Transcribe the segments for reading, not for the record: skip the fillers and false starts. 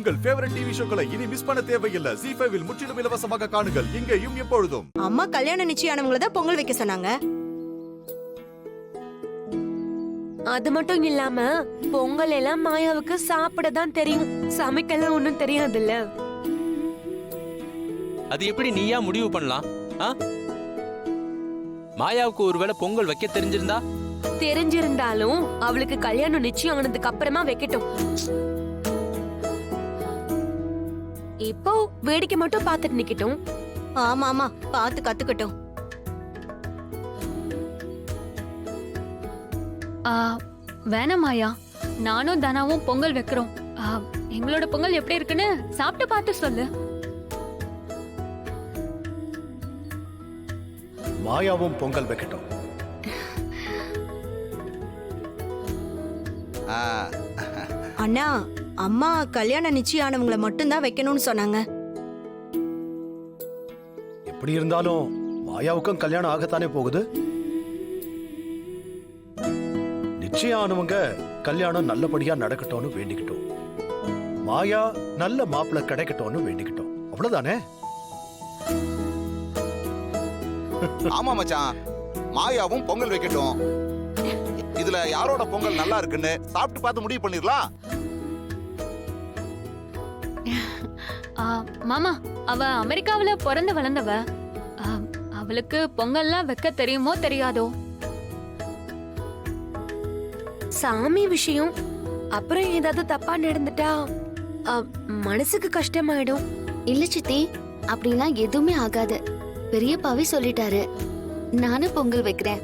உங்கள் favourite TV ஷோக்களை இனி miss பண்ண தேவையில்லை. ZEE5 இல் முற்றிலும் இலவசமாக காணுங்கள், இங்கேயும் எப்பொழுதும். அம்மா கல்யாண நிச்சயானவங்கள தான் பொங்கல் வைக்க சொன்னாங்க. அது மட்டும் இல்லாம பொங்கல் எல்லாம் மாயாவுக்கு சாப்பிட தான் தெரியும், சமைக்கலாம் ஒண்ணும் தெரியாதுல்ல. அது எப்படி நீயா முடிவு பண்ணலாம்? மாயாவுக்கு ஒருவேளை பொங்கல் வைக்க தெரிஞ்சிருந்தாலும் அவளுக்கு கல்யாணம் நிச்சயம் ஆனதுக்கு அப்புறமா வைக்கட்டும். இப்போ வேடிக்கை மட்டும் பாத்துட்டு நிக்கட்டும். ஆமா ஆமா, பார்த்து கத்துக்கட்டும். வேணாம் மாயா, நானும் தனாவும் பொங்கல் வைக்கிறோம். எங்களோட பொங்கல் எப்படி இருக்குன்னு சாப்பிட்டு பார்த்து சொல்லு. மாயாவும் பொங்கல் வைக்கட்டும். அண்ணா, அம்மா கல்யாண நிச்சயானவங்கள மட்டும்தான் வைக்கணும்னு சொன்னாங்க. எப்படி இருந்தாலும் மாயாவுக்கும் கல்யாணம் ஆகத்தானே போகுது. நிச்சயானவங்க கல்யாணம் நல்லபடியா நடக்கட்டும்னு வேண்டிக்கிட்டோம். மாயா நல்ல மாப்பிள்ளை கிடைக்கட்டும்னு வேண்டிக்கிட்டோம். அவ்வளவுதானே? ஆமா மச்சான், மாயாவும் பொங்கல் வைக்கட்டும். இதுல யாரோட பொங்கல் நல்லா இருக்குன்னு சாப்பிட்டு பார்த்து முடிவு பண்ணிடலாம். மாமா, அவ அமெரிக்காவுல பிறந்து வளர்ந்தவ. அவளுக்கு பொங்கல்லாம் வைக்க தெரியுமோ தெரியாதோ? சாமி விஷயம் அப்புறம் ஏதாவது தப்பா நடந்துட்டா மனசுக்கு கஷ்டமாயிடும். இல்ல சித்தி, அப்படிலாம் எதுவுமே ஆகாது. பெரியப்பாவே சொல்லிட்டாரு. நானும் பொங்கல் வைக்கிறேன்.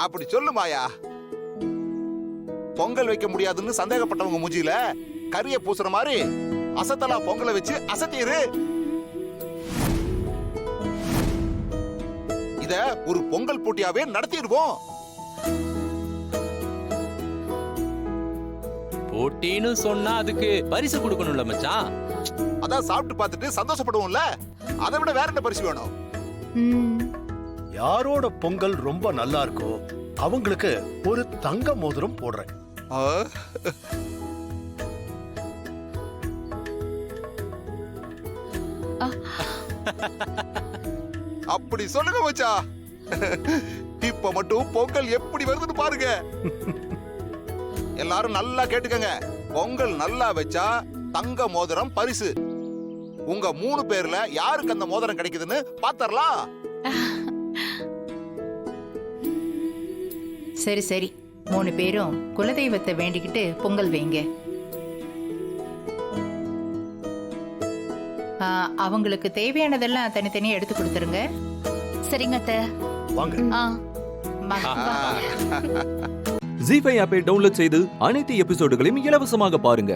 அப்படி சொல்லு மாயா. பொங்கல் வைக்க முடியாதுன்னு சந்தேகப்பட்டவங்க மூஞ்சில கரிய பூசுற மாதிரி அசத்தலா பொங்கலை வச்சு அசத்திரு. இத ஒரு பொங்கல் போட்டியாவே நடத்திடுவோம். போட்டின்னு சொன்னா அதுக்கு பரிசு கொடுக்கணும்ல மச்சான். அதான் சாப்பிட்டு பார்த்துட்டு சந்தோஷப்படுவோம்ல, அதை விட வேற என்ன பரிசு வேணும்? யாரோட பொங்கல் ரொம்ப நல்லா இருக்கோ அவங்களுக்கு ஒரு தங்க மோதிரம் போடுறேன். அப்படி சொல்லுங்க மச்சா. இப்ப மட்டும் பொங்கல் எப்படி வருதுன்னு பாருங்க. எல்லாரும் நல்லா கேட்டுக்கங்க. பொங்கல் நல்லா வச்சா தங்க மோதிரம் பரிசு. உங்க 3 பேர்ல யாருக்கு அந்த மோதிரம் கிடைக்குதுன்னு பாத்தரலாம். சரி சரி, 3 பேரும் குலதெய்வத்தை வேண்டிக்கிட்டு பொங்கல் வைங்க. அவங்களுக்கு தேவையானதெல்லாம் தனித்தனியா எடுத்து கொடுத்துருங்க. சரிங்க அத்தை. வாங்க. ZEE5 ஆப்பை டவுன்லோட் செய்து அனைத்து எபிசோடுகளையும் இலவசமாக பாருங்க.